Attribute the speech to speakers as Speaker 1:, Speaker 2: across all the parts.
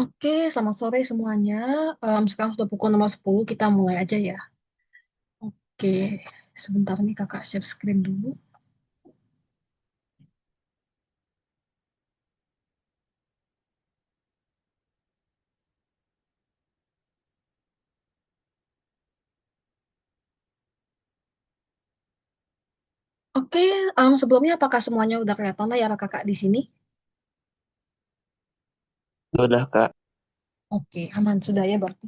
Speaker 1: Oke, selamat sore semuanya. Sekarang sudah pukul nomor 10, kita mulai aja ya. Oke, sebentar nih kakak share screen dulu. Oke, sebelumnya apakah semuanya udah kelihatan lah ya kakak di sini?
Speaker 2: Sudah, Kak.
Speaker 1: Oke, aman sudah ya berarti.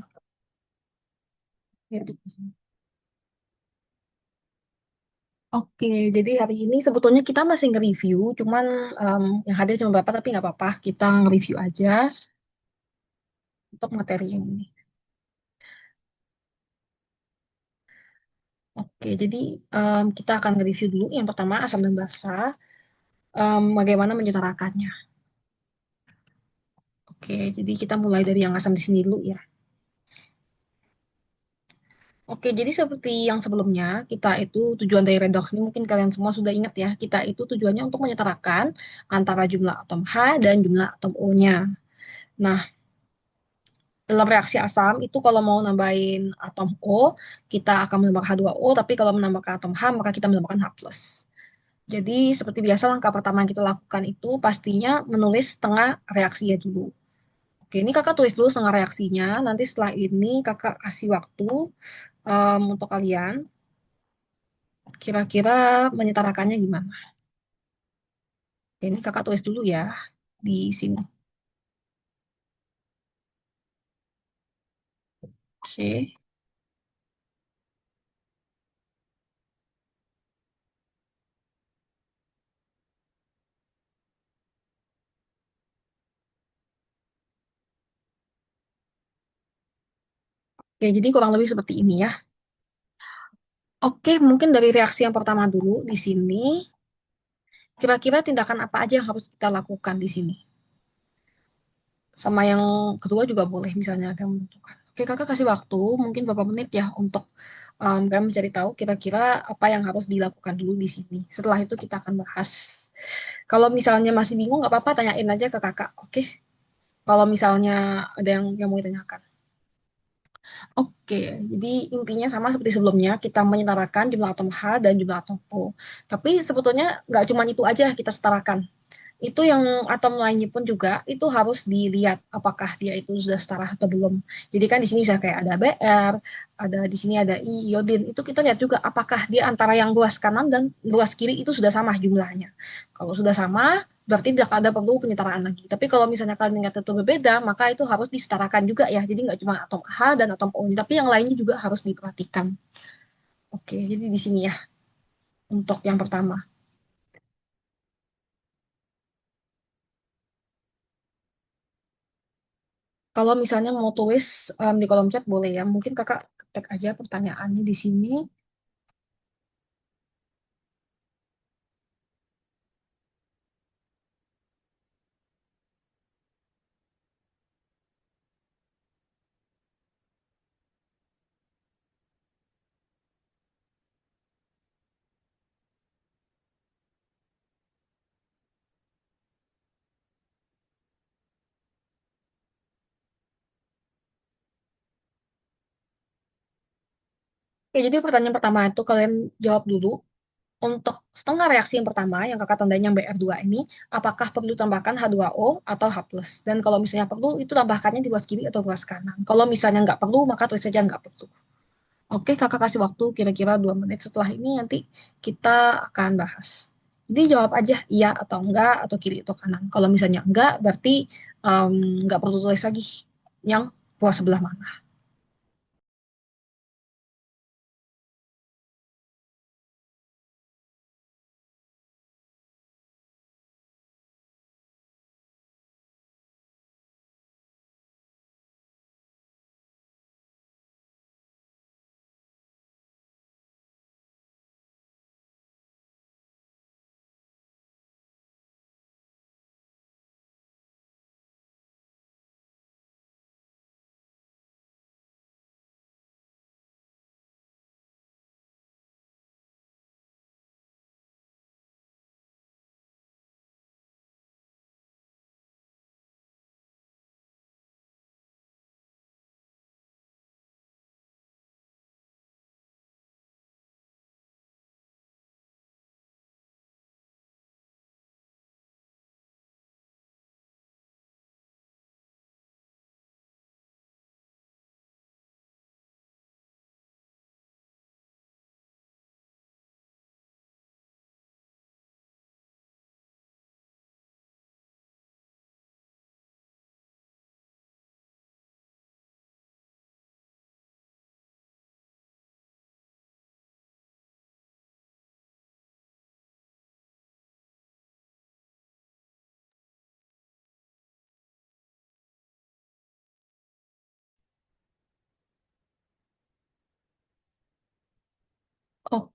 Speaker 1: Ya. Oke, jadi hari ini sebetulnya kita masih nge-review, cuman yang hadir cuma berapa tapi nggak apa-apa, kita nge-review aja untuk materi yang ini. Oke, jadi kita akan nge-review dulu. Yang pertama asam dan basa, bagaimana menyetarakannya. Oke, jadi kita mulai dari yang asam di sini dulu ya. Oke, jadi seperti yang sebelumnya, kita itu tujuan dari redox ini mungkin kalian semua sudah ingat ya. Kita itu tujuannya untuk menyetarakan antara jumlah atom H dan jumlah atom O-nya. Nah, dalam reaksi asam itu kalau mau nambahin atom O, kita akan menambahkan H2O, tapi kalau menambahkan atom H, maka kita menambahkan H+. Jadi seperti biasa langkah pertama yang kita lakukan itu pastinya menulis setengah reaksinya dulu. Oke, ini kakak tulis dulu setengah reaksinya. Nanti setelah ini kakak kasih waktu untuk kalian. Kira-kira menyetarakannya gimana? Oke, ini kakak tulis dulu ya di sini. Oke. Oke, jadi kurang lebih seperti ini ya. Oke, mungkin dari reaksi yang pertama dulu di sini. Kira-kira tindakan apa aja yang harus kita lakukan di sini? Sama yang kedua juga boleh misalnya ada yang menentukan. Oke, kakak kasih waktu mungkin beberapa menit ya untuk kalian mencari tahu kira-kira apa yang harus dilakukan dulu di sini. Setelah itu kita akan bahas. Kalau misalnya masih bingung, nggak apa-apa, tanyain aja ke kakak. Oke, kalau misalnya ada yang mau ditanyakan. Oke, jadi intinya sama seperti sebelumnya, kita menyetarakan jumlah atom H dan jumlah atom O. Tapi sebetulnya nggak cuma itu aja yang kita setarakan. Itu yang atom lainnya pun juga itu harus dilihat apakah dia itu sudah setara atau belum. Jadi kan di sini bisa kayak ada Br, ada di sini ada iodin. Itu kita lihat juga apakah dia antara yang luas kanan dan luas kiri itu sudah sama jumlahnya. Kalau sudah sama, berarti tidak ada perlu penyetaraan lagi. Tapi kalau misalnya kalian ingat itu berbeda, maka itu harus disetarakan juga ya. Jadi nggak cuma atom H dan atom O, tapi yang lainnya juga harus diperhatikan. Oke, jadi di sini ya untuk yang pertama. Kalau misalnya mau tulis di kolom chat boleh ya. Mungkin kakak ketik aja pertanyaannya di sini. Oke, jadi pertanyaan pertama itu kalian jawab dulu. Untuk setengah reaksi yang pertama, yang kakak tandanya Br2 ini, apakah perlu tambahkan H2O atau H+. Dan kalau misalnya perlu, itu tambahkannya di ruas kiri atau ruas kanan. Kalau misalnya nggak perlu, maka tulis saja nggak perlu. Oke, kakak kasih waktu kira-kira 2 menit setelah ini nanti kita akan bahas. Jadi jawab aja iya atau enggak, atau kiri atau kanan. Kalau misalnya enggak, berarti em, nggak perlu tulis lagi yang ruas sebelah mana.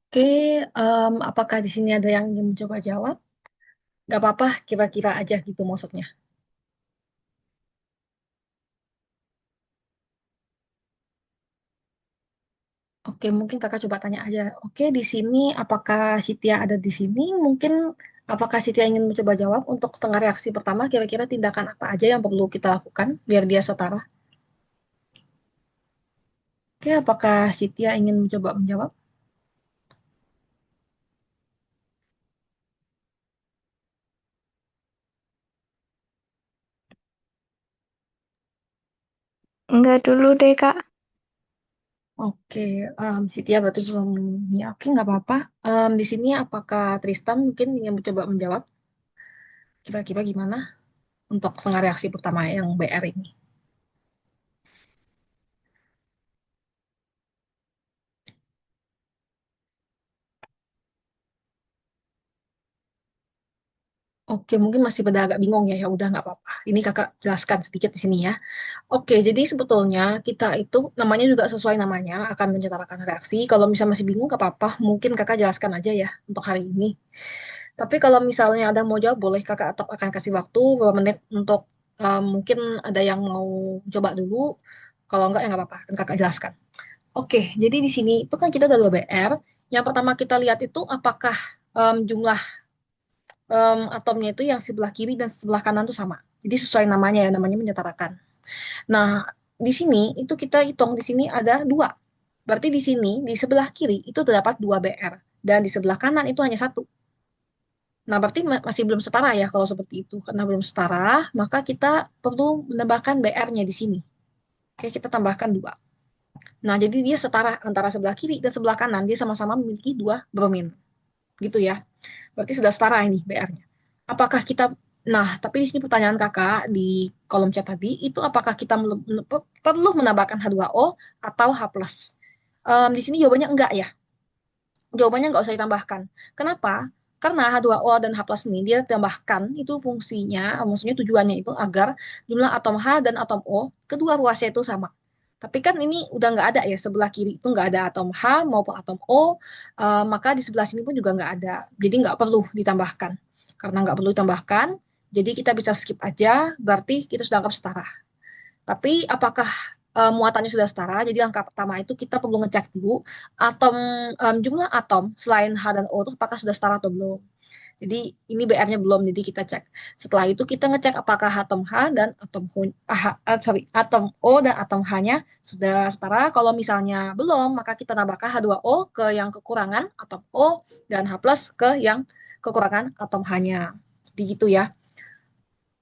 Speaker 1: Oke, apakah di sini ada yang ingin mencoba jawab? Gak apa-apa, kira-kira aja gitu maksudnya. Oke, mungkin kakak coba tanya aja. Oke, di sini apakah Sitia ada di sini? Mungkin apakah Sitia ingin mencoba jawab untuk setengah reaksi pertama, kira-kira tindakan apa aja yang perlu kita lakukan biar dia setara? Oke, apakah Sitia ingin mencoba menjawab?
Speaker 2: Enggak dulu deh, Kak.
Speaker 1: Oke, Sitia berarti belum ini. Oke, nggak apa-apa. Di sini apakah Tristan mungkin ingin mencoba menjawab? Kira-kira gimana untuk setengah reaksi pertama yang BR ini? Oke, mungkin masih pada agak bingung ya. Ya udah nggak apa-apa. Ini kakak jelaskan sedikit di sini ya. Oke, jadi sebetulnya kita itu namanya juga sesuai namanya akan menyetarakan reaksi. Kalau misalnya masih bingung nggak apa-apa. Mungkin kakak jelaskan aja ya untuk hari ini. Tapi kalau misalnya ada yang mau jawab, boleh kakak tetap akan kasih waktu beberapa menit untuk mungkin ada yang mau coba dulu. Kalau enggak ya nggak apa-apa. Kan kakak jelaskan. Oke, jadi di sini itu kan kita ada dua BR. Yang pertama kita lihat itu apakah jumlah atomnya itu yang sebelah kiri dan sebelah kanan itu sama. Jadi sesuai namanya ya, namanya menyetarakan. Nah, di sini itu kita hitung di sini ada dua. Berarti di sini di sebelah kiri itu terdapat dua BR dan di sebelah kanan itu hanya satu. Nah, berarti masih belum setara ya kalau seperti itu. Karena belum setara, maka kita perlu menambahkan BR-nya di sini. Oke, kita tambahkan dua. Nah, jadi dia setara antara sebelah kiri dan sebelah kanan. Dia sama-sama memiliki dua bromin. Gitu ya. Berarti sudah setara ini BR-nya. Apakah kita, nah, tapi di sini pertanyaan kakak di kolom chat tadi, itu apakah kita perlu menambahkan H2O atau H+. Di sini jawabannya enggak ya. Jawabannya nggak usah ditambahkan. Kenapa? Karena H2O dan H plus ini dia tambahkan itu fungsinya, maksudnya tujuannya itu agar jumlah atom H dan atom O kedua ruasnya itu sama. Tapi kan ini udah nggak ada ya, sebelah kiri itu nggak ada atom H maupun atom O, maka di sebelah sini pun juga nggak ada. Jadi nggak perlu ditambahkan. Karena nggak perlu ditambahkan, jadi kita bisa skip aja, berarti kita sudah anggap setara. Tapi apakah muatannya sudah setara? Jadi langkah pertama itu kita perlu ngecek dulu atom jumlah atom selain H dan O itu apakah sudah setara atau belum. Jadi ini BR-nya belum, jadi kita cek. Setelah itu kita ngecek apakah atom H dan atom O dan atom H-nya sudah setara. Kalau misalnya belum, maka kita nambahkan H2O ke yang kekurangan atom O dan H plus ke yang kekurangan atom H-nya. Jadi gitu ya.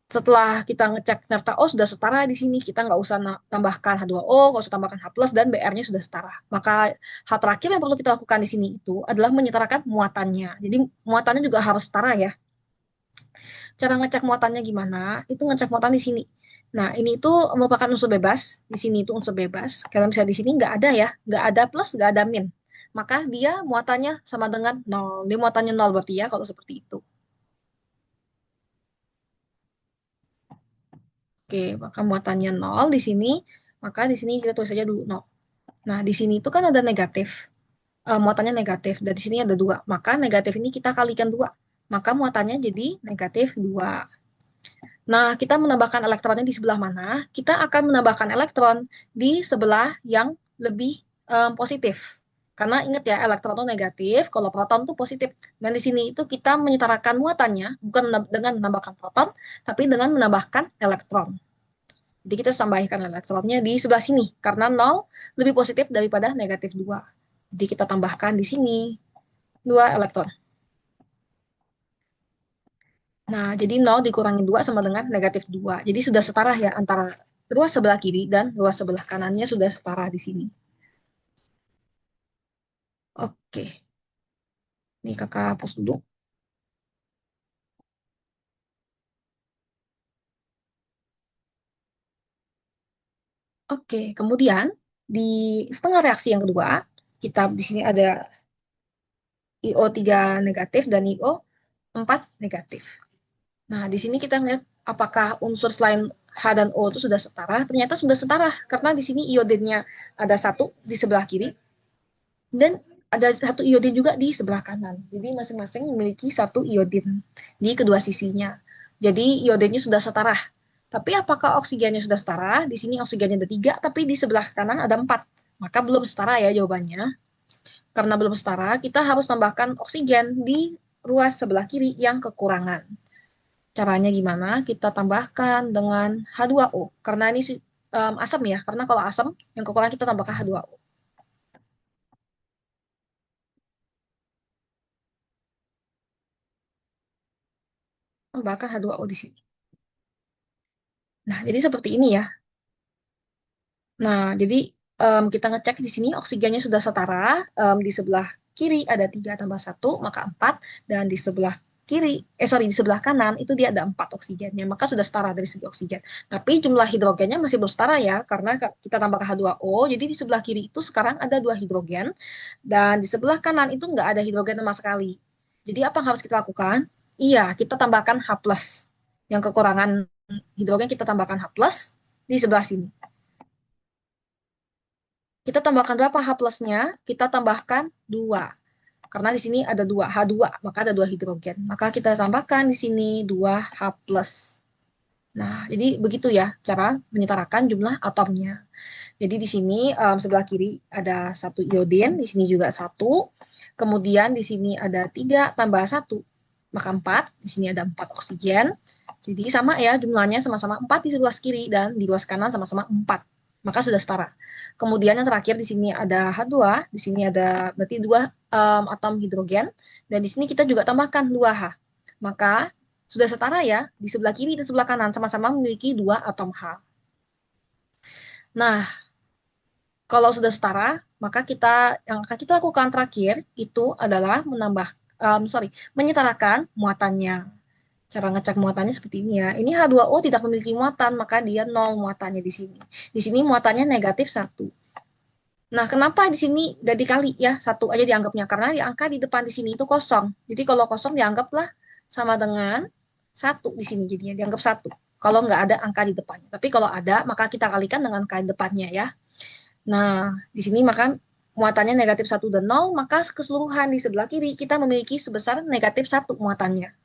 Speaker 1: Setelah kita ngecek ternyata oh sudah setara di sini, kita nggak usah tambahkan H2O, nggak usah tambahkan H plus dan BR-nya sudah setara. Maka hal terakhir yang perlu kita lakukan di sini itu adalah menyetarakan muatannya. Jadi muatannya juga harus setara ya. Cara ngecek muatannya gimana? Itu ngecek muatan di sini. Nah, ini itu merupakan unsur bebas. Di sini itu unsur bebas. Kalau misalnya di sini nggak ada ya, nggak ada plus, nggak ada min. Maka dia muatannya sama dengan nol. Dia muatannya nol berarti ya kalau seperti itu. Oke, maka muatannya nol di sini, maka di sini kita tulis saja dulu nol. Nah, di sini itu kan ada negatif, muatannya negatif, dan di sini ada dua. Maka negatif ini kita kalikan dua, maka muatannya jadi negatif dua. Nah, kita menambahkan elektronnya di sebelah mana? Kita akan menambahkan elektron di sebelah yang lebih positif. Karena ingat ya, elektron itu negatif, kalau proton itu positif. Dan di sini itu kita menyetarakan muatannya, bukan dengan menambahkan proton, tapi dengan menambahkan elektron. Jadi kita tambahkan elektronnya di sebelah sini karena nol lebih positif daripada negatif 2. Jadi kita tambahkan di sini 2 elektron. Nah, jadi nol dikurangi 2 sama dengan negatif 2. Jadi sudah setara ya antara ruas sebelah kiri dan ruas sebelah kanannya sudah setara di sini. Oke, ini kakak hapus dulu. Oke, kemudian di setengah reaksi yang kedua, kita di sini ada IO3 negatif dan IO4 negatif. Nah, di sini kita ngeliat apakah unsur selain H dan O itu sudah setara. Ternyata sudah setara karena di sini iodinnya ada satu di sebelah kiri dan ada satu iodin juga di sebelah kanan. Jadi masing-masing memiliki satu iodin di kedua sisinya. Jadi iodinnya sudah setara. Tapi apakah oksigennya sudah setara? Di sini oksigennya ada tiga, tapi di sebelah kanan ada empat. Maka belum setara ya jawabannya. Karena belum setara, kita harus tambahkan oksigen di ruas sebelah kiri yang kekurangan. Caranya gimana? Kita tambahkan dengan H2O. Karena ini asam ya. Karena kalau asam, yang kekurangan kita tambahkan H2O. Tambahkan H2O di sini. Nah, jadi seperti ini ya. Nah, jadi kita ngecek di sini oksigennya sudah setara. Di sebelah kiri ada 3 tambah satu maka 4. Dan di sebelah kiri, sorry, di sebelah kanan itu dia ada 4 oksigennya. Maka sudah setara dari segi oksigen. Tapi jumlah hidrogennya masih belum setara ya, karena kita tambah H2O. Jadi di sebelah kiri itu sekarang ada 2 hidrogen. Dan di sebelah kanan itu nggak ada hidrogen sama sekali. Jadi apa yang harus kita lakukan? Iya, kita tambahkan H+. Yang kekurangan hidrogen kita tambahkan H+, di sebelah sini. Kita tambahkan berapa H plusnya? Kita tambahkan 2. Karena di sini ada 2 H2, maka ada 2 hidrogen. Maka kita tambahkan di sini 2 H plus. Nah, jadi begitu ya cara menyetarakan jumlah atomnya. Jadi di sini sebelah kiri ada satu iodin, di sini juga satu. Kemudian di sini ada 3 tambah satu, maka 4. Di sini ada 4 oksigen. Jadi sama ya jumlahnya sama-sama 4 di sebelah kiri dan di sebelah kanan sama-sama 4. Maka sudah setara. Kemudian yang terakhir di sini ada H2, di sini ada berarti 2 atom hidrogen dan di sini kita juga tambahkan 2H. Maka sudah setara ya, di sebelah kiri dan sebelah kanan sama-sama memiliki 2 atom H. Nah, kalau sudah setara, maka yang akan kita lakukan terakhir itu adalah menyetarakan muatannya. Cara ngecek muatannya seperti ini ya. Ini H2O tidak memiliki muatan, maka dia nol muatannya di sini. Di sini muatannya negatif satu. Nah, kenapa di sini gak dikali ya? Satu aja dianggapnya. Karena di angka di depan di sini itu kosong. Jadi kalau kosong dianggaplah sama dengan satu di sini jadinya. Dianggap satu. Kalau nggak ada angka di depannya. Tapi kalau ada, maka kita kalikan dengan angka di depannya ya. Nah, di sini maka muatannya negatif satu dan nol, maka keseluruhan di sebelah kiri kita memiliki sebesar negatif satu muatannya.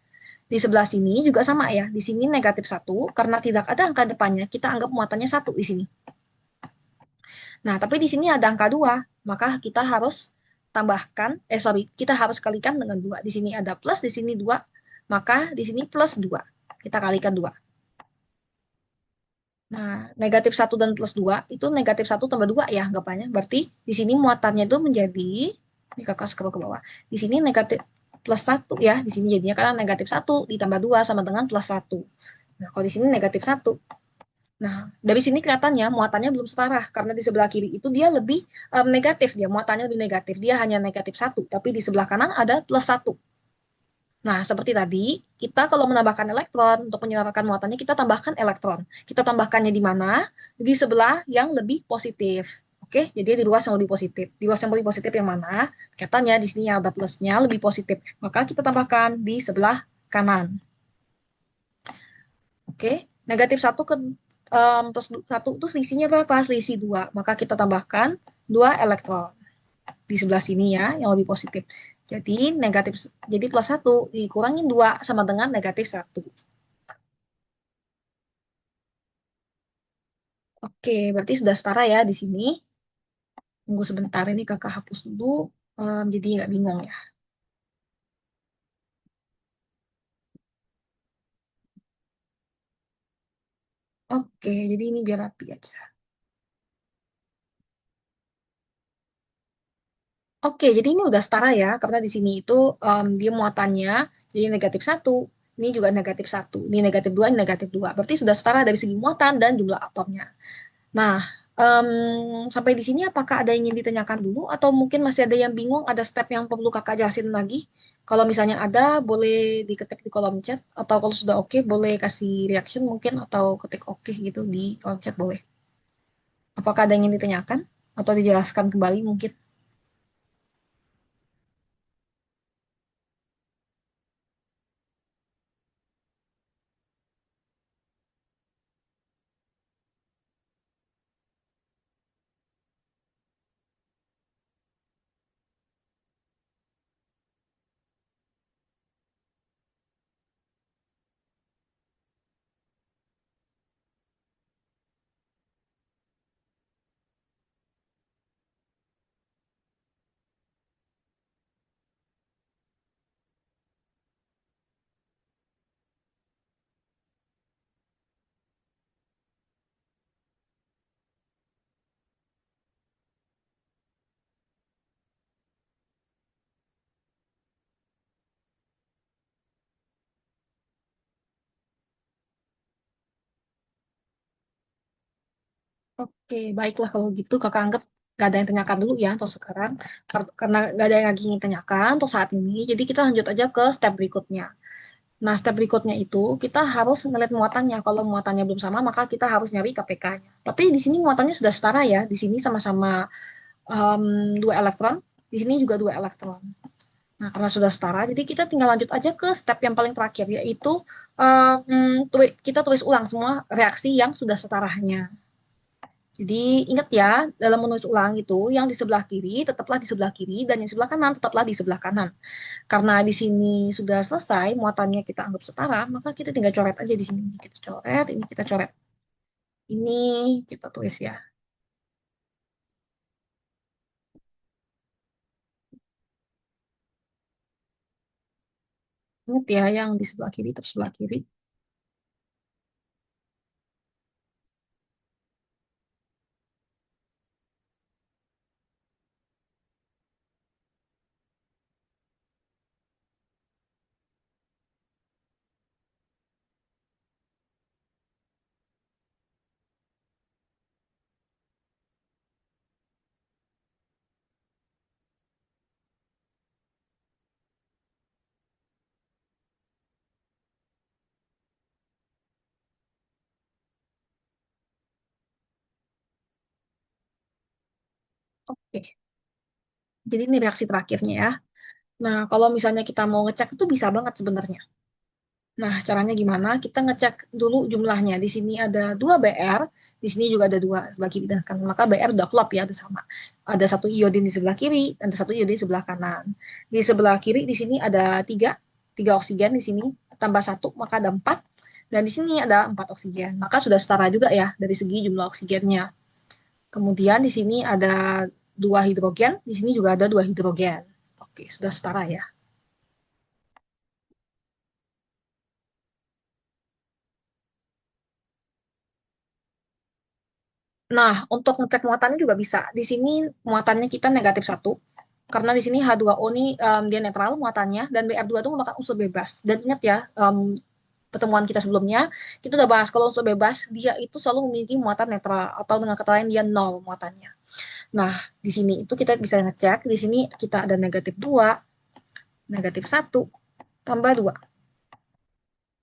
Speaker 1: Di sebelah sini juga sama ya. Di sini negatif satu, karena tidak ada angka depannya, kita anggap muatannya satu di sini. Nah, tapi di sini ada angka 2, maka kita harus tambahkan, kita harus kalikan dengan 2. Di sini ada plus, di sini 2, maka di sini plus 2. Kita kalikan 2. Nah, negatif satu dan plus 2 itu negatif satu tambah 2 ya anggapannya. Berarti di sini muatannya itu menjadi, ini kakak scroll ke bawah. Di sini negatif plus satu ya, di sini jadinya karena negatif satu ditambah 2 sama dengan plus satu. Nah, kalau di sini negatif satu. Nah, dari sini kelihatannya muatannya belum setara karena di sebelah kiri itu dia lebih negatif, dia muatannya lebih negatif. Dia hanya negatif satu, tapi di sebelah kanan ada plus satu. Nah, seperti tadi, kita kalau menambahkan elektron, untuk menyetarakan muatannya, kita tambahkan elektron. Kita tambahkannya di mana? Di sebelah yang lebih positif. Oke, jadi di ruas yang lebih positif. Di ruas yang lebih positif yang mana? Katanya di sini ada plusnya, lebih positif. Maka kita tambahkan di sebelah kanan. Oke, negatif satu ke plus satu itu selisihnya berapa? Selisih 2. Maka kita tambahkan 2 elektron di sebelah sini ya, yang lebih positif. Jadi negatif, jadi plus satu dikurangin 2 sama dengan negatif satu. Oke, berarti sudah setara ya di sini. Tunggu sebentar, ini kakak hapus dulu, jadi nggak bingung ya. Oke, jadi ini biar rapi aja. Oke, jadi ini udah setara ya, karena di sini itu dia muatannya jadi negatif satu, ini juga negatif satu, ini negatif dua, ini negatif dua. Berarti sudah setara dari segi muatan dan jumlah atomnya. Nah, sampai di sini apakah ada yang ingin ditanyakan dulu atau mungkin masih ada yang bingung, ada step yang perlu kakak jelasin lagi? Kalau misalnya ada, boleh diketik di kolom chat atau kalau sudah oke, boleh kasih reaction mungkin atau ketik oke gitu di kolom chat boleh. Apakah ada yang ingin ditanyakan atau dijelaskan kembali mungkin? Oke, baiklah kalau gitu kakak anggap gak ada yang tanyakan dulu ya untuk sekarang. Karena gak ada yang lagi ingin tanyakan untuk saat ini. Jadi kita lanjut aja ke step berikutnya. Nah, step berikutnya itu kita harus ngeliat muatannya. Kalau muatannya belum sama, maka kita harus nyari KPK-nya. Tapi di sini muatannya sudah setara ya. Di sini sama-sama dua elektron. Di sini juga dua elektron. Nah, karena sudah setara, jadi kita tinggal lanjut aja ke step yang paling terakhir, yaitu kita tulis ulang semua reaksi yang sudah setaranya. Jadi ingat ya, dalam menulis ulang itu, yang di sebelah kiri tetaplah di sebelah kiri, dan yang di sebelah kanan tetaplah di sebelah kanan. Karena di sini sudah selesai, muatannya kita anggap setara, maka kita tinggal coret aja di sini. Kita coret, ini kita coret. Ini kita tulis ya. Ingat ya, yang di sebelah kiri tetap sebelah kiri. Oke, jadi ini reaksi terakhirnya ya. Nah, kalau misalnya kita mau ngecek itu bisa banget sebenarnya. Nah, caranya gimana? Kita ngecek dulu jumlahnya. Di sini ada 2 BR, di sini juga ada 2 sebelah kiri dan kanan. Maka BR udah klop ya, udah sama. Ada satu iodin di sebelah kiri, dan ada satu iodin di sebelah kanan. Di sebelah kiri di sini ada 3 oksigen di sini, tambah satu maka ada 4. Dan di sini ada 4 oksigen. Maka sudah setara juga ya dari segi jumlah oksigennya. Kemudian di sini ada 2 hidrogen, di sini juga ada 2 hidrogen. Oke, sudah setara ya. Nah, untuk ngecek muatannya juga bisa. Di sini muatannya kita negatif satu, karena di sini H2O ini dia netral muatannya, dan Br2 itu merupakan unsur bebas. Dan ingat ya, pertemuan kita sebelumnya, kita udah bahas kalau unsur bebas, dia itu selalu memiliki muatan netral, atau dengan kata lain dia nol muatannya. Nah, di sini itu kita bisa ngecek, di sini kita ada negatif 2, negatif satu tambah 2.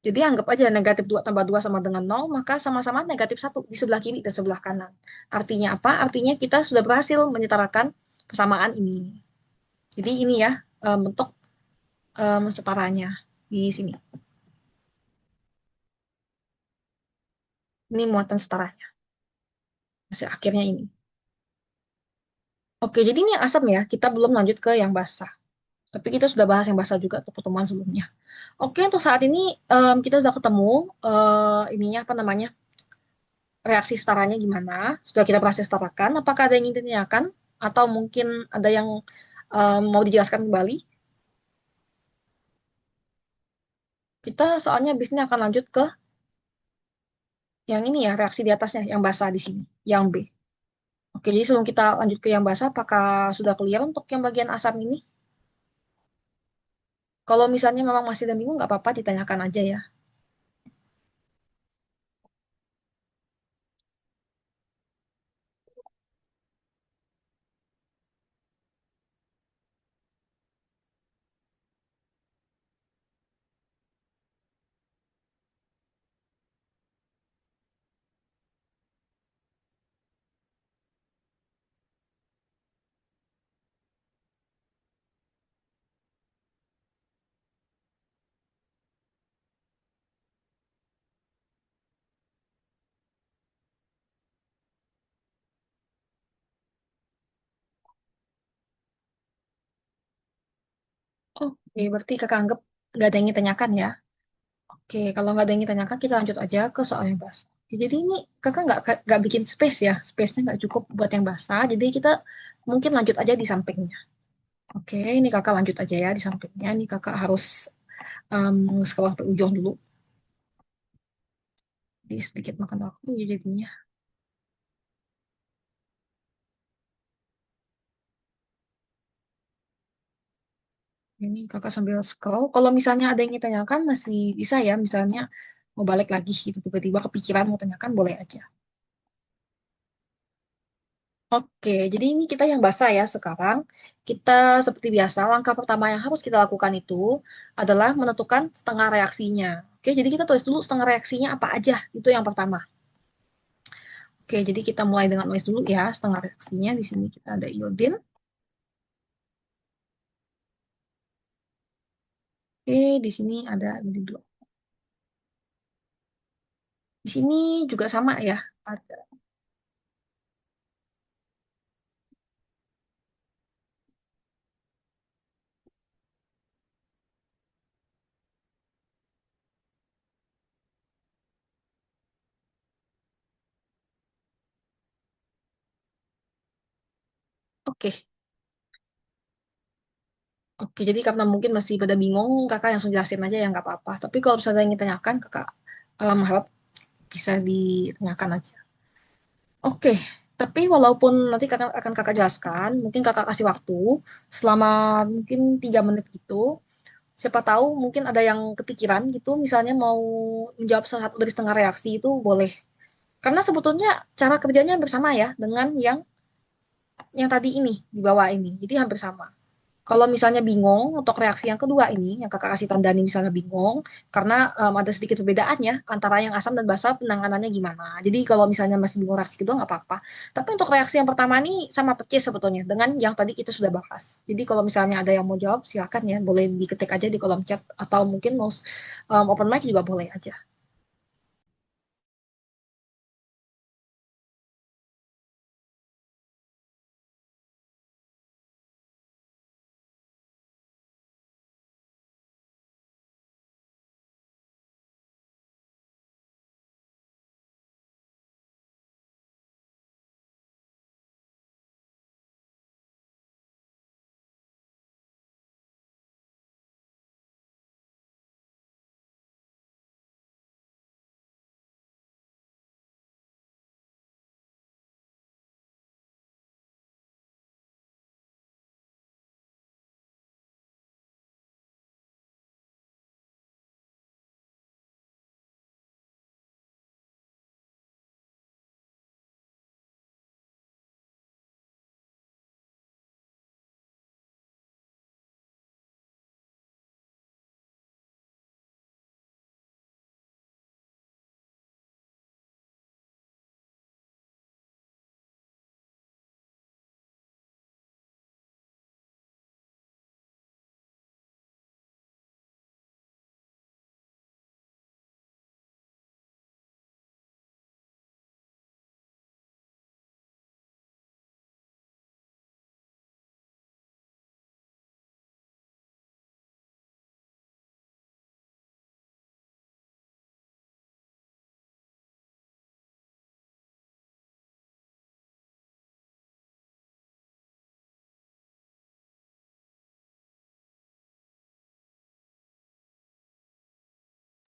Speaker 1: Jadi anggap aja negatif 2 tambah 2 sama dengan nol, maka sama-sama negatif satu di sebelah kiri dan sebelah kanan. Artinya apa? Artinya kita sudah berhasil menyetarakan kesamaan ini. Jadi ini ya bentuk setaranya di sini. Ini muatan setaranya. Hasil akhirnya ini. Oke, jadi ini yang asam ya. Kita belum lanjut ke yang basah. Tapi kita sudah bahas yang basah juga untuk pertemuan sebelumnya. Oke, untuk saat ini kita sudah ketemu ininya apa namanya? Reaksi setaranya gimana? Sudah kita berhasil setarakan. Apakah ada yang ingin ditanyakan? Atau mungkin ada yang mau dijelaskan kembali? Kita soalnya bisnya akan lanjut ke yang ini ya, reaksi di atasnya, yang basah di sini, yang B. Oke, jadi sebelum kita lanjut ke yang basah, apakah sudah clear untuk yang bagian asam ini? Kalau misalnya memang masih ada bingung, nggak apa-apa, ditanyakan aja ya. Oke, berarti kakak anggap nggak ada yang ditanyakan ya. Oke, kalau nggak ada yang ditanyakan, kita lanjut aja ke soal yang basah. Oke, jadi ini kakak nggak bikin space ya, space-nya nggak cukup buat yang basah, jadi kita mungkin lanjut aja di sampingnya. Oke, ini kakak lanjut aja ya di sampingnya. Ini kakak harus scroll sampai ujung dulu. Jadi sedikit makan waktu ya jadinya. Ini kakak sambil scroll. Kalau misalnya ada yang ditanyakan masih bisa ya. Misalnya mau balik lagi gitu tiba-tiba kepikiran mau tanyakan boleh aja. Oke, jadi ini kita yang basah ya sekarang. Kita seperti biasa, langkah pertama yang harus kita lakukan itu adalah menentukan setengah reaksinya. Oke, jadi kita tulis dulu setengah reaksinya apa aja. Itu yang pertama. Oke, jadi kita mulai dengan nulis dulu ya setengah reaksinya. Di sini kita ada iodin. Oke, di sini ada ini dulu. Di sini juga sama ya. Ada. Oke, oke. Jadi karena mungkin masih pada bingung, kakak langsung jelasin aja ya nggak apa-apa. Tapi kalau misalnya yang ditanyakan, kakak harap bisa ditanyakan aja. Oke, tapi walaupun nanti kakak akan kakak jelaskan, mungkin kakak kasih waktu selama mungkin 3 menit gitu. Siapa tahu mungkin ada yang kepikiran gitu, misalnya mau menjawab salah satu dari setengah reaksi itu boleh. Karena sebetulnya cara kerjanya bersama ya dengan yang tadi ini di bawah ini. Jadi hampir sama. Kalau misalnya bingung untuk reaksi yang kedua ini, yang kakak kasih tanda nih misalnya bingung, karena ada sedikit perbedaannya antara yang asam dan basa penanganannya gimana. Jadi kalau misalnya masih bingung reaksi kedua nggak apa-apa. Tapi untuk reaksi yang pertama nih sama persis sebetulnya dengan yang tadi kita sudah bahas. Jadi kalau misalnya ada yang mau jawab silakan ya, boleh diketik aja di kolom chat atau mungkin mau open mic juga boleh aja.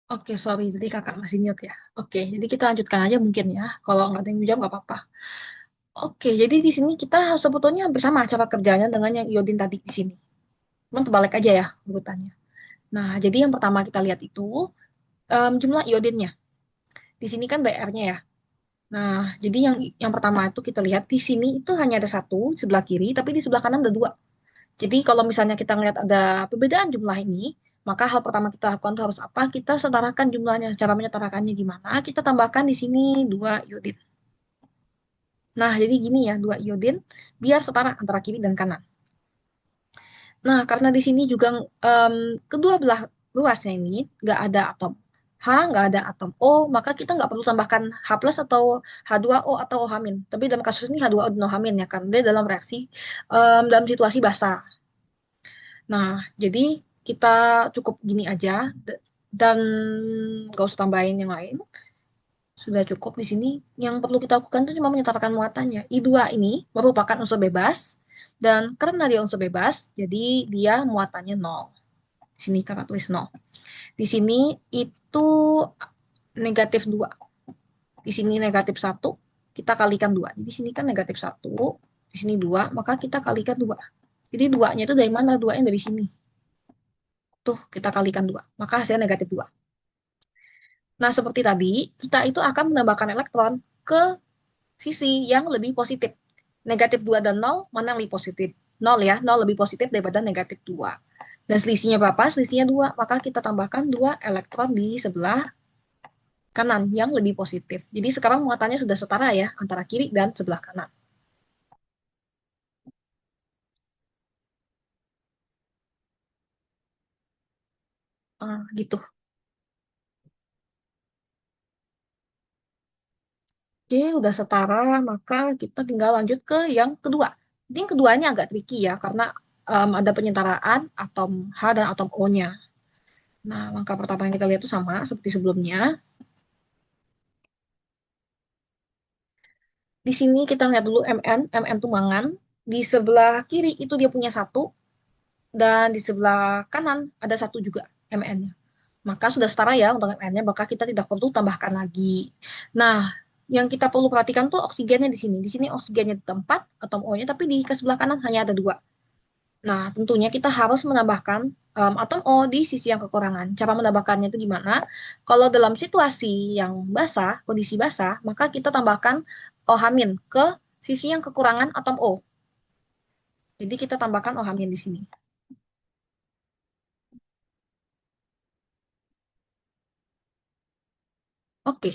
Speaker 1: Oke, sorry, jadi kakak masih mute ya. Oke, jadi kita lanjutkan aja mungkin ya. Kalau nggak ada yang jawab nggak apa-apa. Oke, jadi di sini kita sebetulnya bersama cara kerjanya dengan yang iodin tadi di sini. Cuman terbalik aja ya urutannya. Nah, jadi yang pertama kita lihat itu jumlah iodinnya. Di sini kan BR-nya ya. Nah, jadi yang pertama itu kita lihat di sini itu hanya ada satu di sebelah kiri, tapi di sebelah kanan ada dua. Jadi kalau misalnya kita ngelihat ada perbedaan jumlah ini, maka hal pertama kita lakukan itu harus apa? Kita setarakan jumlahnya. Cara menyetarakannya gimana? Kita tambahkan di sini dua iodin. Nah, jadi gini ya, dua iodin biar setara antara kiri dan kanan. Nah, karena di sini juga em, kedua belah ruasnya ini nggak ada atom H, nggak ada atom O, maka kita nggak perlu tambahkan H plus atau H2O atau OH min. Tapi dalam kasus ini H2O dan OH min ya, karena dia dalam reaksi dalam situasi basa. Nah, jadi kita cukup gini aja dan nggak usah tambahin yang lain. Sudah cukup di sini. Yang perlu kita lakukan itu cuma menyetarakan muatannya. I2 ini merupakan unsur bebas dan karena dia unsur bebas, jadi dia muatannya nol. Di sini kakak tulis nol. Di sini itu negatif 2. Di sini negatif 1. Kita kalikan 2. Jadi di sini kan negatif 1. Di sini 2. Maka kita kalikan 2. Jadi 2-nya itu dari mana? 2-nya dari sini. Tuh, kita kalikan 2. Maka hasilnya negatif 2. Nah, seperti tadi, kita itu akan menambahkan elektron ke sisi yang lebih positif. Negatif 2 dan nol, mana yang lebih positif? Nol ya, nol lebih positif daripada negatif 2. Dan selisihnya berapa? Selisihnya 2. Maka kita tambahkan 2 elektron di sebelah kanan yang lebih positif. Jadi sekarang muatannya sudah setara ya, antara kiri dan sebelah kanan. Gitu. Oke, udah setara, maka kita tinggal lanjut ke yang kedua. Jadi yang keduanya agak tricky ya, karena ada penyetaraan atom H dan atom O-nya. Nah, langkah pertama yang kita lihat itu sama seperti sebelumnya. Di sini kita lihat dulu MN itu mangan. Di sebelah kiri itu dia punya satu, dan di sebelah kanan ada satu juga MN-nya. Maka sudah setara ya untuk MN-nya, maka kita tidak perlu tambahkan lagi. Nah, yang kita perlu perhatikan tuh oksigennya di sini. Di sini oksigennya di tempat atom O-nya, tapi di sebelah kanan hanya ada dua. Nah, tentunya kita harus menambahkan atom O di sisi yang kekurangan. Cara menambahkannya itu gimana? Kalau dalam situasi yang basah, kondisi basah, maka kita tambahkan O- ke sisi yang kekurangan atom O. Jadi kita tambahkan O- di sini. Oke.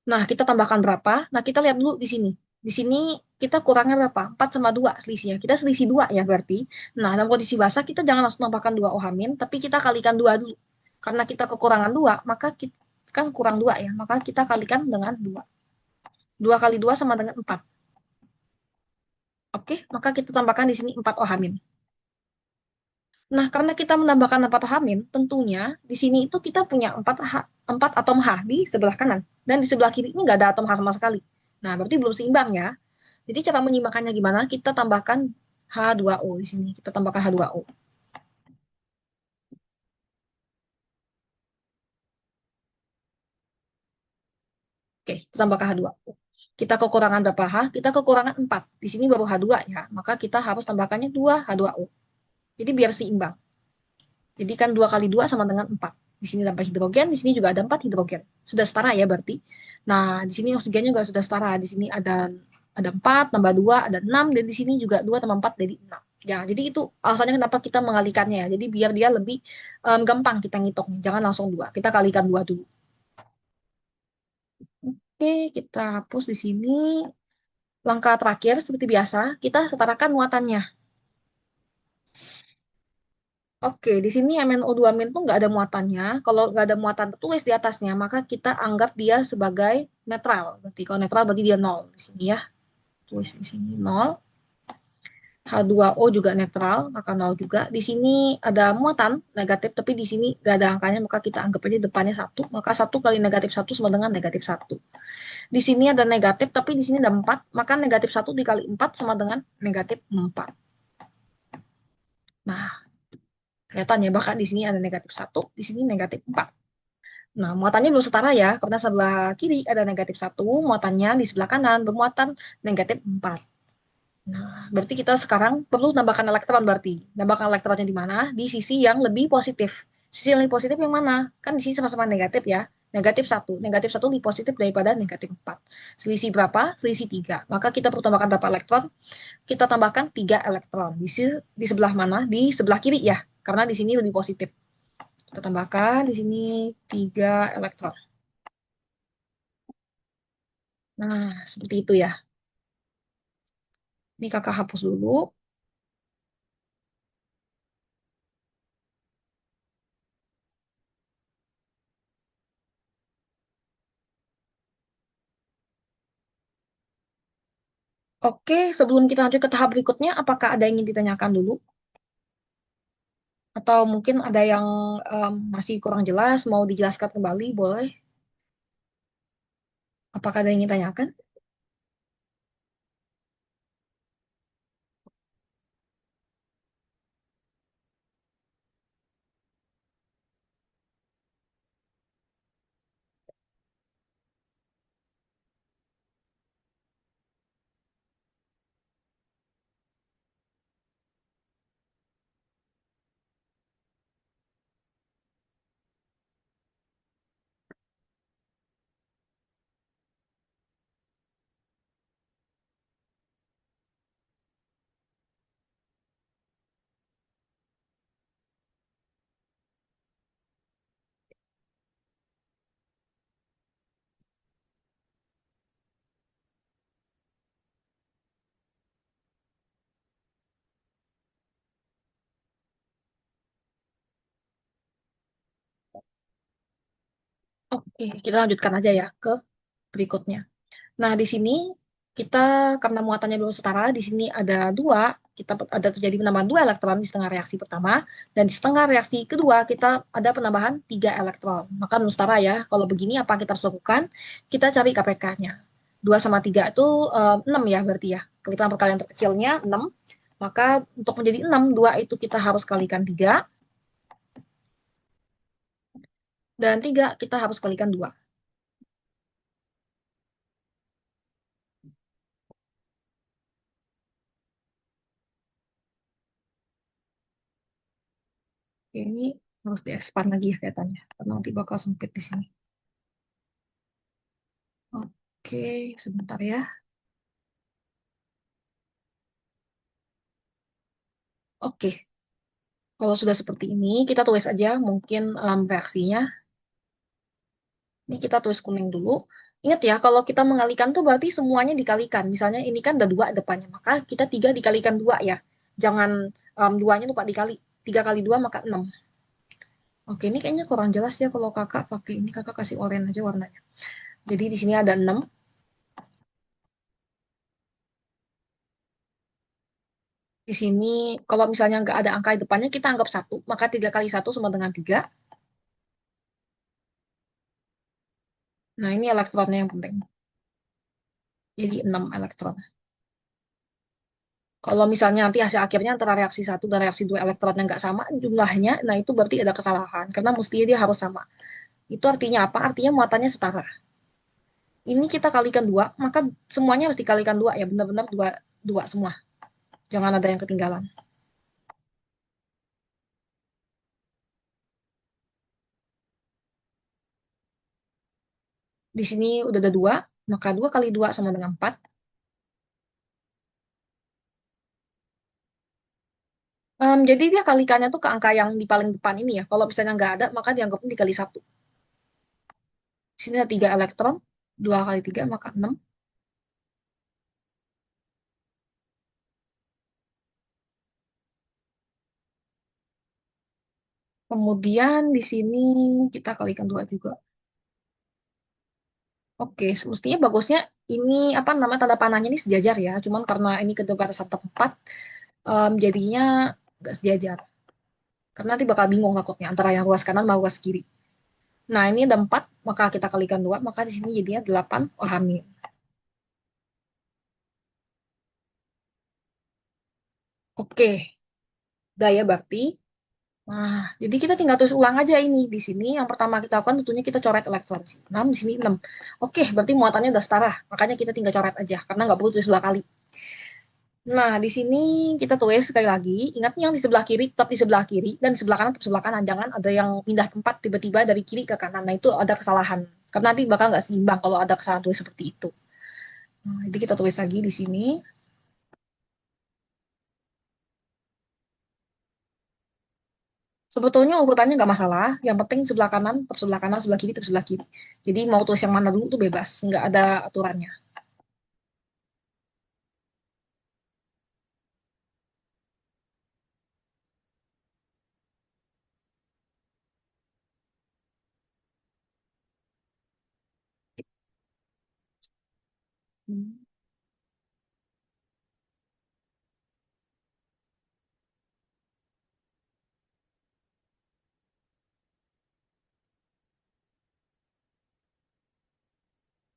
Speaker 1: Nah, kita tambahkan berapa? Nah, kita lihat dulu di sini. Di sini kita kurangnya berapa? 4 sama 2 selisihnya. Kita selisih 2 ya berarti. Nah, dalam kondisi basah kita jangan langsung tambahkan 2 O-, tapi kita kalikan 2 dulu. Karena kita kekurangan 2, maka kita kan kurang 2 ya. Maka kita kalikan dengan 2. 2 kali 2 sama dengan 4. Oke, maka kita tambahkan di sini 4 O-. Nah, karena kita menambahkan 4 O-, tentunya di sini itu kita punya 4 atom H di sebelah kanan. Dan di sebelah kiri ini nggak ada atom H sama sekali. Nah, berarti belum seimbang ya. Jadi cara menyimbangkannya gimana? Kita tambahkan H2O di sini. Kita tambahkan H2O. Oke, kita tambahkan H2O. Kita kekurangan berapa H? Kita kekurangan 4. Di sini baru H2 ya. Maka kita harus tambahkannya 2 H2O. Jadi biar seimbang. Jadi kan 2 kali 2 sama dengan 4. Di sini tambah hidrogen, di sini juga ada 4 hidrogen. Sudah setara ya berarti. Nah, di sini oksigennya juga sudah setara. Di sini ada 4 tambah 2 ada 6, dan di sini juga 2 tambah 4 jadi 6. Ya, jadi itu alasannya kenapa kita mengalikannya ya. Jadi biar dia lebih gampang kita ngitungnya. Jangan langsung 2. Kita kalikan 2 dulu. Oke, kita hapus di sini. Langkah terakhir seperti biasa, kita setarakan muatannya. Oke, di sini MnO2- tuh nggak ada muatannya. Kalau nggak ada muatan tertulis di atasnya, maka kita anggap dia sebagai netral. Berarti kalau netral berarti dia nol di sini ya. Tulis di sini nol. H2O juga netral, maka nol juga. Di sini ada muatan negatif, tapi di sini nggak ada angkanya, maka kita anggap aja depannya satu. Maka satu kali negatif satu sama dengan negatif satu. Di sini ada negatif, tapi di sini ada 4, maka negatif satu dikali 4 sama dengan negatif 4. Nah, kelihatan ya, bahkan di sini ada negatif satu, di sini negatif 4. Nah, muatannya belum setara ya, karena sebelah kiri ada negatif satu, muatannya di sebelah kanan bermuatan negatif 4. Nah, berarti kita sekarang perlu nambahkan elektron berarti. Nambahkan elektronnya di mana? Di sisi yang lebih positif. Sisi yang lebih positif yang mana? Kan di sini sama-sama negatif ya. Negatif satu. Negatif satu lebih positif daripada negatif 4. Selisih berapa? Selisih 3. Maka kita perlu tambahkan berapa elektron? Kita tambahkan 3 elektron. Di sebelah mana? Di sebelah kiri ya. Karena di sini lebih positif. Kita tambahkan di sini 3 elektron. Nah, seperti itu ya. Ini kakak hapus dulu. Oke, sebelum kita lanjut ke tahap berikutnya, apakah ada yang ingin ditanyakan dulu? Atau mungkin ada yang masih kurang jelas, mau dijelaskan kembali, boleh? Apakah ada yang ingin ditanyakan? Oke, kita lanjutkan aja ya ke berikutnya. Nah, di sini kita karena muatannya belum setara, di sini ada dua, kita ada terjadi penambahan dua elektron di setengah reaksi pertama, dan di setengah reaksi kedua kita ada penambahan tiga elektron. Maka belum setara ya. Kalau begini apa kita harus lakukan? Kita cari KPK-nya. 2 sama 3 itu 6 ya berarti ya. Kelipan perkalian terkecilnya 6. Maka untuk menjadi 6, 2 itu kita harus kalikan 3, dan 3 kita harus kalikan 2. Ini harus diekspand lagi ya kelihatannya, karena nanti bakal sempit di sini. Oke, sebentar ya. Oke, kalau sudah seperti ini, kita tulis aja mungkin reaksinya. Ini kita tulis kuning dulu. Ingat ya, kalau kita mengalihkan tuh berarti semuanya dikalikan. Misalnya ini kan ada dua depannya, maka kita tiga dikalikan dua ya. Jangan duanya lupa dikali. Tiga kali dua maka 6. Oke, ini kayaknya kurang jelas ya kalau kakak pakai ini. Kakak kasih oranye aja warnanya. Jadi di sini ada 6. Di sini kalau misalnya nggak ada angka di depannya, kita anggap satu. Maka 3 kali satu sama dengan 3. Nah, ini elektronnya yang penting. Jadi 6 elektron. Kalau misalnya nanti hasil akhirnya antara reaksi satu dan reaksi dua elektronnya nggak sama jumlahnya, nah itu berarti ada kesalahan. Karena mestinya dia harus sama. Itu artinya apa? Artinya muatannya setara. Ini kita kalikan dua, maka semuanya harus dikalikan dua ya. Benar-benar dua, dua semua. Jangan ada yang ketinggalan. Di sini udah ada dua, maka 2 kali 2 sama dengan 4. Jadi dia kalikannya tuh ke angka yang di paling depan ini ya. Kalau misalnya nggak ada, maka dianggapnya dikali satu. Di sini ada 3 elektron. 2 kali 3 maka 6. Kemudian di sini kita kalikan 2 juga. Oke, semestinya bagusnya ini apa nama tanda panahnya ini sejajar ya. Cuman karena ini keterbatasan tempat, jadinya nggak sejajar. Karena nanti bakal bingung takutnya antara yang ruas kanan sama ruas kiri. Nah, ini ada 4, maka kita kalikan 2, maka di sini jadinya 8 ohamin. Oke, udah ya berarti. Nah, jadi kita tinggal tulis ulang aja ini. Di sini yang pertama kita lakukan tentunya kita coret elektron. 6, di sini 6. Oke, berarti muatannya udah setara. Makanya kita tinggal coret aja, karena nggak perlu tulis dua kali. Nah, di sini kita tulis sekali lagi, ingat yang di sebelah kiri tetap di sebelah kiri, dan di sebelah kanan tetap sebelah kanan. Jangan ada yang pindah tempat tiba-tiba dari kiri ke kanan. Nah, itu ada kesalahan. Karena nanti bakal nggak seimbang kalau ada kesalahan tulis seperti itu. Nah, jadi kita tulis lagi di sini. Sebetulnya urutannya nggak masalah. Yang penting sebelah kanan, tetap sebelah kanan, sebelah kiri, tetap sebelah kiri. Jadi mau tulis yang mana dulu tuh bebas. Nggak ada aturannya. Hmm.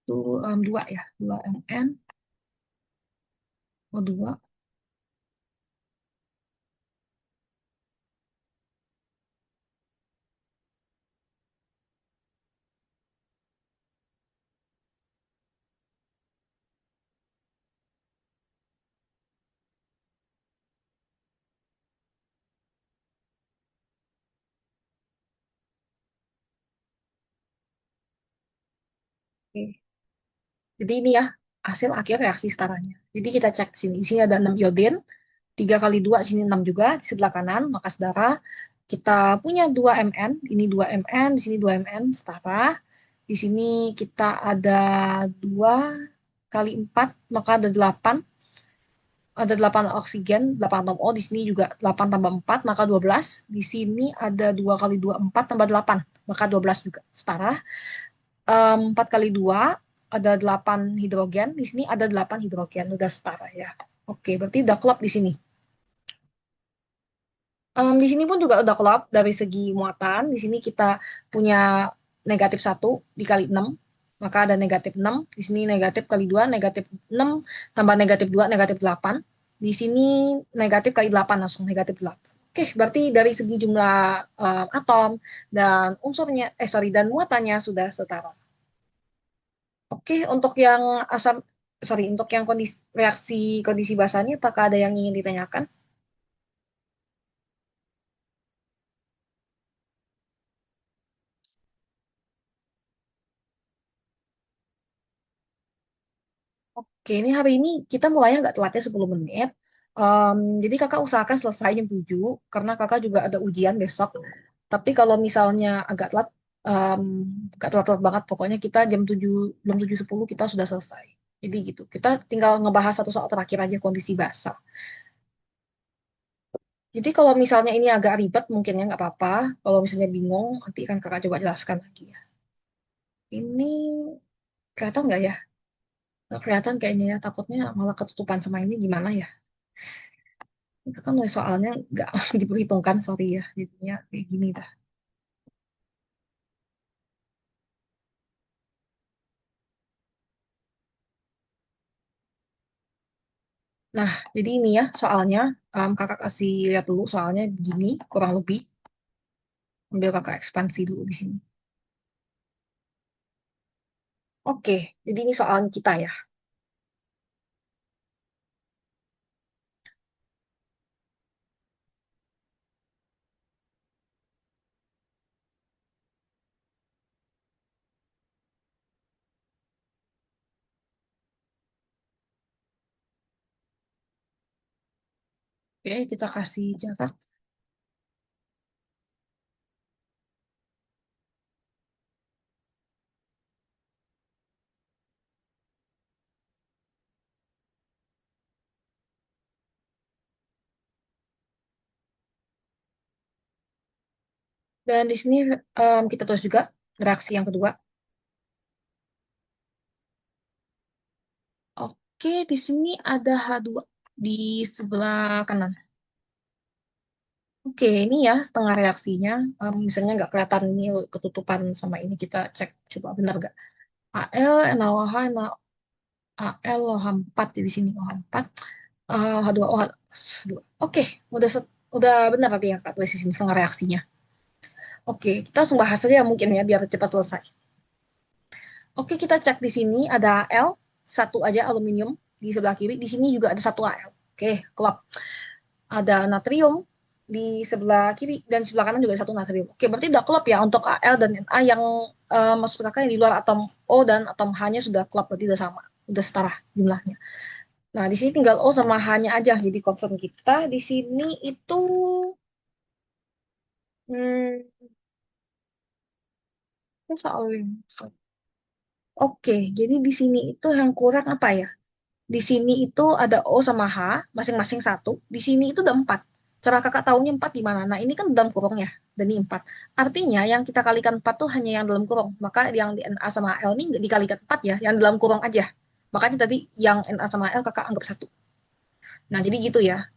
Speaker 1: Itu 2 ya. 2 mn. Oh, 2. Oke. Jadi ini ya hasil akhir reaksi setaranya. Jadi kita cek di sini. Di sini ada 6 iodin. 3 kali 2 sini 6 juga di sebelah kanan. Maka setara. Kita punya 2 Mn. Ini 2 Mn. Di sini 2 Mn. Setara. Di sini kita ada 2 kali 4. Maka ada 8. ada 8 oksigen, 8 atom O. Di sini juga 8 tambah 4 maka 12. Di sini ada 2 kali 2 4 tambah 8 maka 12 juga. Setara. 4 kali 2 ada 8 hidrogen. Di sini ada 8 hidrogen. Udah setara ya. Oke, berarti udah klop di sini. Di sini pun juga udah klop dari segi muatan. Di sini kita punya negatif 1 dikali 6. Maka ada negatif 6. Di sini negatif kali 2 negatif 6 tambah negatif 2 negatif 8. Di sini negatif kali 8 langsung negatif 8. Oke, berarti dari segi jumlah atom dan unsurnya, sorry, dan muatannya sudah setara. Oke, untuk yang asam, sorry, untuk yang kondisi reaksi kondisi basanya, apakah ada yang ingin ditanyakan? Oke, ini hari ini kita mulainya agak telatnya 10 menit. Jadi kakak usahakan selesai jam 7, karena kakak juga ada ujian besok. Tapi kalau misalnya agak telat, em, agak telat-telat banget, pokoknya kita jam 7, belum 7:10 kita sudah selesai. Jadi gitu, kita tinggal ngebahas satu soal terakhir aja kondisi basah. Jadi kalau misalnya ini agak ribet, mungkin ya nggak apa-apa. Kalau misalnya bingung, nanti kan kakak coba jelaskan lagi ya. Ini kelihatan nggak ya? Nggak kelihatan kayaknya ya, takutnya malah ketutupan sama ini gimana ya? Itu kan nulis soalnya nggak diperhitungkan, sorry ya. Jadinya kayak gini dah. Nah, jadi ini ya soalnya. Kakak kasih lihat dulu soalnya begini, kurang lebih. Ambil kakak ekspansi dulu di sini. Oke, jadi ini soal kita ya. Oke, kita kasih jarak. Dan di sini kita tulis juga reaksi yang kedua. Oke, di sini ada H2 di sebelah kanan. Oke, ini ya setengah reaksinya. Misalnya nggak kelihatan ini ketutupan sama ini, kita cek coba benar nggak. Al, NaOH, NaAl, OH4 di sini OH4, H2O, H2. Oke, udah benar tadi ya Kak tulis di sini setengah reaksinya. Oke, kita langsung bahas saja mungkin ya biar cepat selesai. Oke, kita cek di sini ada L, satu aja aluminium di sebelah kiri. Di sini juga ada satu Al. Oke, klop. Ada natrium di sebelah kiri dan sebelah kanan juga satu natrium. Oke, berarti udah klop ya untuk Al dan Na yang maksud kakak yang di luar atom O dan atom H-nya sudah klop, berarti udah sama, udah setara jumlahnya. Nah, di sini tinggal O sama H-nya aja. Jadi concern kita di sini itu hmm, soal Oke, jadi di sini itu yang kurang apa ya? Di sini itu ada O sama H, masing-masing satu. Di sini itu ada 4. Cara kakak tahunya 4 di mana? Nah, ini kan dalam kurung ya, dan ini 4. Artinya yang kita kalikan 4 tuh hanya yang dalam kurung. Maka yang di Na sama L ini nggak dikalikan 4 ya, yang dalam kurung aja. Makanya tadi yang Na sama L kakak anggap satu. Nah, jadi gitu ya.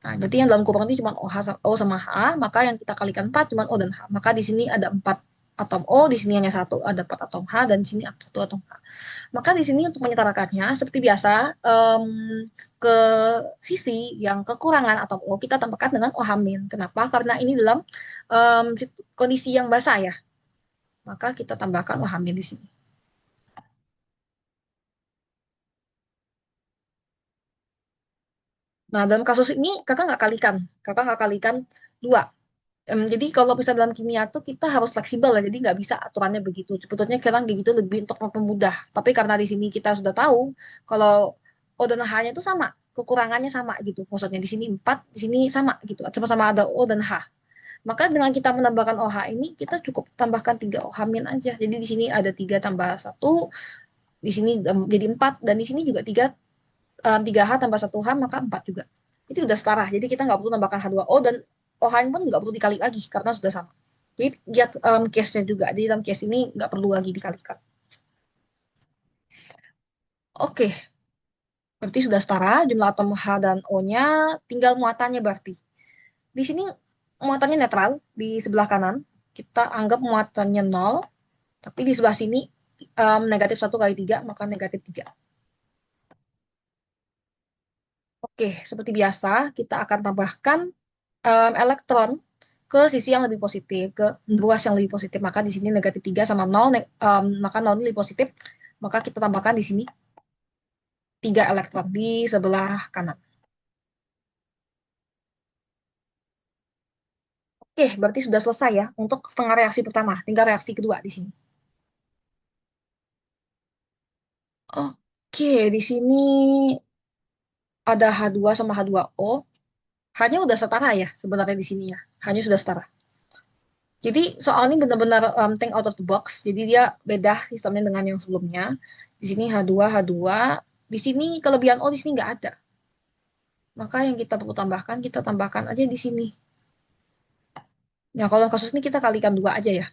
Speaker 1: Nah, berarti yang dalam kurung ini cuma O sama H, maka yang kita kalikan 4 cuma O dan H. Maka di sini ada 4 atom O, di sini hanya satu, ada 4 atom H, dan di sini satu atom H. Maka di sini untuk menyetarakannya, seperti biasa, ke sisi yang kekurangan atom O kita tambahkan dengan OH min. Kenapa? Karena ini dalam kondisi yang basah ya. Maka kita tambahkan OH min di sini. Nah, dalam kasus ini kakak nggak kalikan. Kakak nggak kalikan dua. Jadi kalau misalnya dalam kimia tuh kita harus fleksibel ya, jadi nggak bisa aturannya begitu. Sebetulnya kadang kayak gitu lebih untuk mempermudah. Tapi karena di sini kita sudah tahu kalau O dan H-nya itu sama, kekurangannya sama gitu. Maksudnya di sini 4, di sini sama gitu. Sama-sama ada O dan H. Maka dengan kita menambahkan OH ini, kita cukup tambahkan 3 OH min aja. Jadi di sini ada 3 tambah 1, di sini jadi 4, dan di sini juga 3 3H tambah 1H maka 4 juga. Itu sudah setara. Jadi kita nggak perlu tambahkan H2O dan OH pun nggak perlu dikali lagi karena sudah sama. Jadi lihat case-nya juga. Jadi dalam case ini nggak perlu lagi dikalikan. Oke, berarti sudah setara jumlah atom H dan O-nya, tinggal muatannya berarti. Di sini muatannya netral di sebelah kanan. Kita anggap muatannya nol, tapi di sebelah sini negatif 1 kali 3 maka negatif 3. Oke, seperti biasa kita akan tambahkan elektron ke sisi yang lebih positif, ke ruas yang lebih positif. Maka di sini negatif 3 sama nol, maka nol lebih positif. Maka kita tambahkan di sini 3 elektron di sebelah kanan. Oke, berarti sudah selesai ya untuk setengah reaksi pertama. Tinggal reaksi kedua di sini. Oke, di sini ada H2 sama H2O. Hanya udah setara ya sebenarnya di sini ya. Hanya sudah setara. Jadi soal ini benar-benar think out of the box. Jadi dia beda sistemnya dengan yang sebelumnya. Di sini H2, H2. Di sini kelebihan O di sini nggak ada. Maka yang kita perlu tambahkan, kita tambahkan aja di sini. Nah, kalau kasus ini kita kalikan 2 aja ya.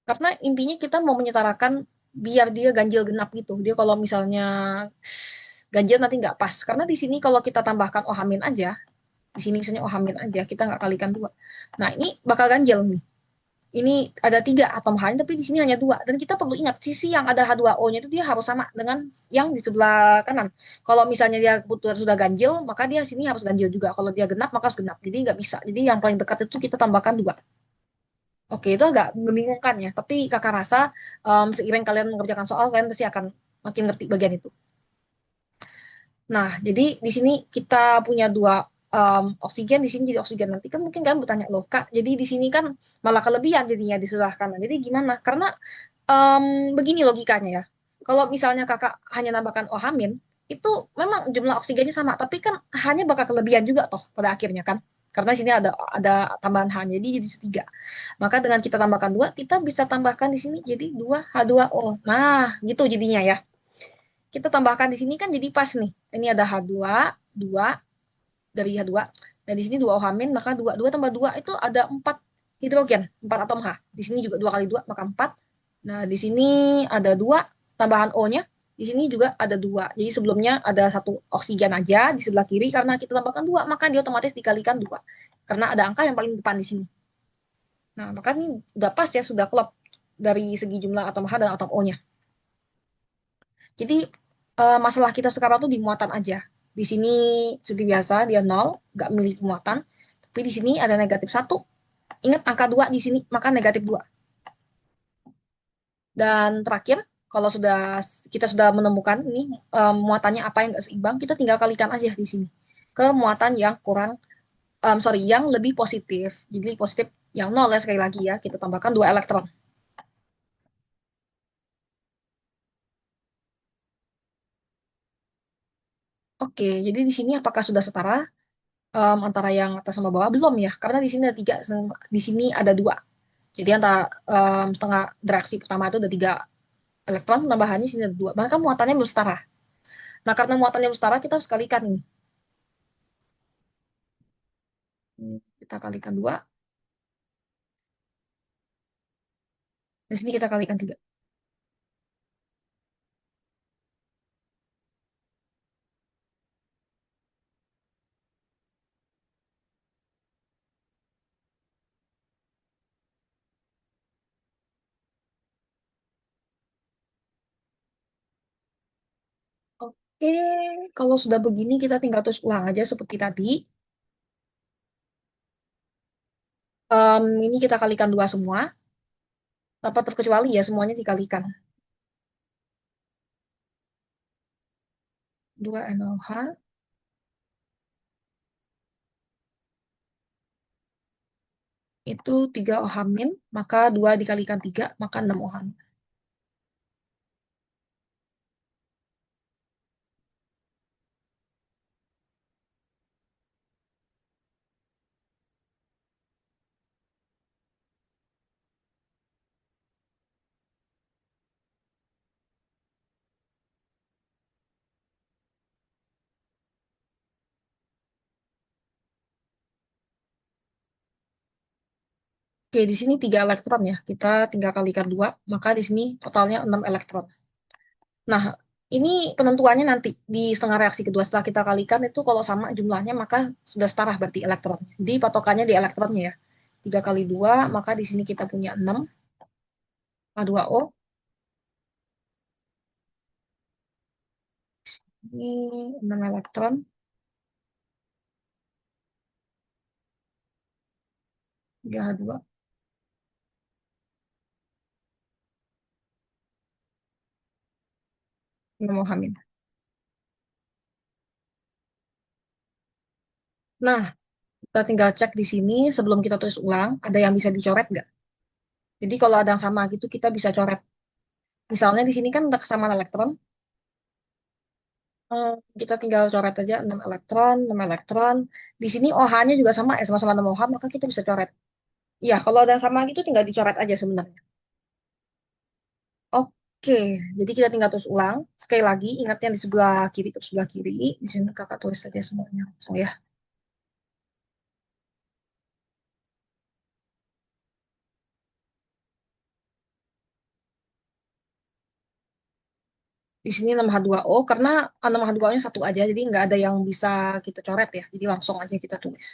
Speaker 1: Karena intinya kita mau menyetarakan biar dia ganjil genap gitu. Dia kalau misalnya ganjil nanti nggak pas. Karena di sini kalau kita tambahkan O hamin aja, di sini misalnya O hamin aja, kita nggak kalikan 2. Nah, ini bakal ganjil nih. Ini ada 3 atom H, tapi di sini hanya 2. Dan kita perlu ingat, sisi yang ada H2O-nya itu dia harus sama dengan yang di sebelah kanan. Kalau misalnya dia kebetulan sudah ganjil, maka dia sini harus ganjil juga. Kalau dia genap, maka harus genap. Jadi nggak bisa. Jadi yang paling dekat itu kita tambahkan 2. Oke, itu agak membingungkan ya. Tapi kakak rasa seiring kalian mengerjakan soal, kalian pasti akan makin ngerti bagian itu. Nah, jadi di sini kita punya 2 oksigen, di sini jadi oksigen. Nanti kan mungkin kalian bertanya, loh kak, jadi di sini kan malah kelebihan jadinya di sebelah kanan. Jadi gimana? Karena em, begini logikanya ya. Kalau misalnya kakak hanya nambahkan O hamin, itu memang jumlah oksigennya sama, tapi kan hanya bakal kelebihan juga toh pada akhirnya kan. Karena di sini ada tambahan H, jadi tiga. Maka dengan kita tambahkan 2, kita bisa tambahkan di sini jadi 2H2O. Nah, gitu jadinya ya. Kita tambahkan di sini kan jadi pas nih. Ini ada H2, 2 dari H2. Dan di sini 2 O hamin, maka 2, 2 tambah 2 itu ada 4 hidrogen, 4 atom H. Di sini juga 2 kali 2, maka 4. Nah, di sini ada 2 tambahan O-nya. Di sini juga ada 2. Jadi sebelumnya ada 1 oksigen aja di sebelah kiri, karena kita tambahkan 2, maka dia otomatis dikalikan 2. Karena ada angka yang paling depan di sini. Nah, maka ini udah pas ya, sudah klop dari segi jumlah atom H dan atom O-nya. Jadi masalah kita sekarang tuh di muatan aja. Di sini seperti biasa dia nol, nggak memiliki muatan. Tapi di sini ada negatif 1. Ingat angka 2 di sini, maka negatif 2. Dan terakhir, kalau kita sudah menemukan ini muatannya apa yang nggak seimbang, kita tinggal kalikan aja di sini ke muatan yang kurang, sorry, yang lebih positif. Jadi positif yang nol ya sekali lagi ya, kita tambahkan 2 elektron. Oke, jadi di sini apakah sudah setara antara yang atas sama bawah? Belum ya, karena di sini ada 3, di sini ada 2. Jadi antara setengah reaksi pertama itu ada 3 elektron, tambahannya di sini ada 2. Maka muatannya belum setara. Nah, karena muatannya belum setara, kita harus kalikan ini. Kita kalikan 2. Di sini kita kalikan 3. Oke, kalau sudah begini kita tinggal tulis ulang aja seperti tadi. Ini kita kalikan 2 semua, tanpa terkecuali ya, semuanya dikalikan. 2 NaOH, itu 3 OH min, maka 2 dikalikan 3, maka 6 OH min. Oke, di sini 3 elektron ya. Kita tinggal kalikan 2, maka di sini totalnya 6 elektron. Nah, ini penentuannya nanti di setengah reaksi kedua setelah kita kalikan itu kalau sama jumlahnya maka sudah setara berarti elektron. Jadi patokannya di elektronnya ya. 3 kali 2 maka di sini kita punya 6 H2O. Ini 6 elektron, 3H2, 6 H-. Nah, kita tinggal cek di sini sebelum kita tulis ulang, ada yang bisa dicoret nggak? Jadi kalau ada yang sama gitu kita bisa coret. Misalnya di sini kan ada kesamaan elektron, eh, kita tinggal coret aja 6 elektron, 6 elektron. Di sini OH-nya juga sama ya, sama-sama 6 OH, maka kita bisa coret. Iya, kalau ada yang sama gitu tinggal dicoret aja sebenarnya. Oke, jadi kita tinggal tulis ulang. Sekali lagi, ingat yang di sebelah kiri ke sebelah kiri. Di sini kakak tulis saja semuanya. So ya, di sini 6H2O karena 6H2O-nya satu aja, jadi nggak ada yang bisa kita coret ya. Jadi langsung aja kita tulis.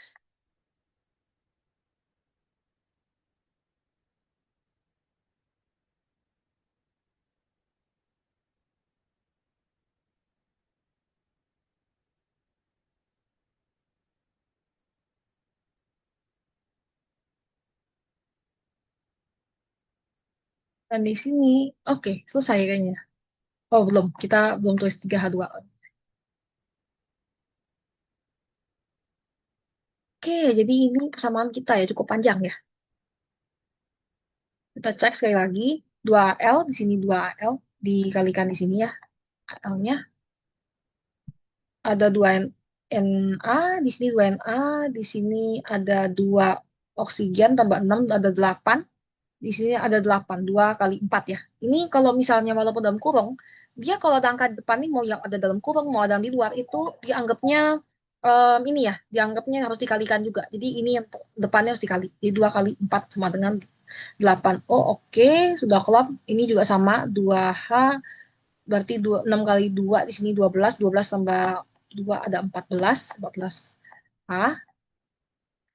Speaker 1: Dan di sini, oke, selesai kayaknya. Oh, belum. Kita belum tulis 3H2O. Oke, jadi ini persamaan kita ya cukup panjang ya. Kita cek sekali lagi. 2L, di sini 2L. Dikalikan di sini ya. L-nya. Ada 2 Na, di sini 2 Na, di sini ada 2 oksigen tambah 6 ada 8. Di sini ada 8 2 kali 4 ya. Ini kalau misalnya walaupun dalam kurung, dia kalau ada angka di depan ini mau yang ada dalam kurung, mau ada yang di luar, itu dianggapnya ini ya, dianggapnya harus dikalikan juga. Jadi ini yang depannya harus dikali. Jadi 2 kali 4 sama dengan 8. Oh, oke, sudah klop. Ini juga sama, 2H, berarti 6 kali 2 di sini 12, 12 tambah 2 ada 14 H.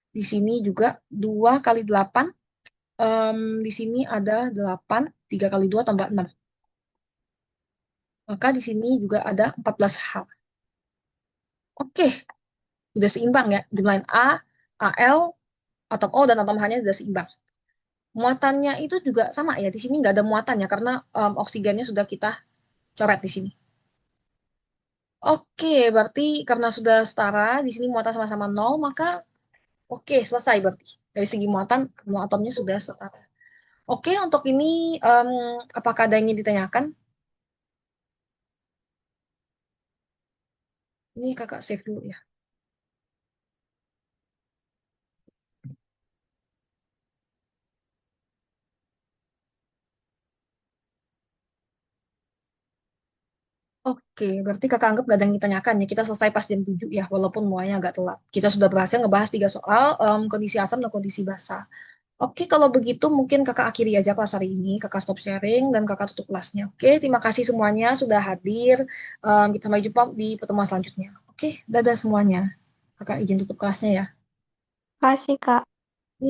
Speaker 1: Di sini juga 2 kali 8. Di sini ada 8, 3 kali 2 tambah 6. Maka di sini juga ada 14H. Oke, sudah seimbang ya. Jumlahin A, AL, atom O, dan atom H-nya sudah seimbang. Muatannya itu juga sama ya. Di sini nggak ada muatannya karena oksigennya sudah kita coret di sini. Oke, berarti karena sudah setara, di sini muatan sama-sama nol, maka oke, selesai berarti. Dari segi muatan, semua atomnya sudah setara. Oke, untuk ini em, apakah ada yang ingin ditanyakan? Ini kakak save dulu ya. Oke, berarti kakak anggap gak ada yang ditanyakan ya. Kita selesai pas jam 7 ya, walaupun mulanya agak telat. Kita sudah berhasil ngebahas 3 soal, kondisi asam dan kondisi basa. Oke, kalau begitu mungkin kakak akhiri aja kelas hari ini. Kakak stop sharing dan kakak tutup kelasnya. Oke, terima kasih semuanya sudah hadir. Kita sampai jumpa di pertemuan selanjutnya. Oke, dadah semuanya. Kakak izin tutup kelasnya ya.
Speaker 2: Kasih, Kak.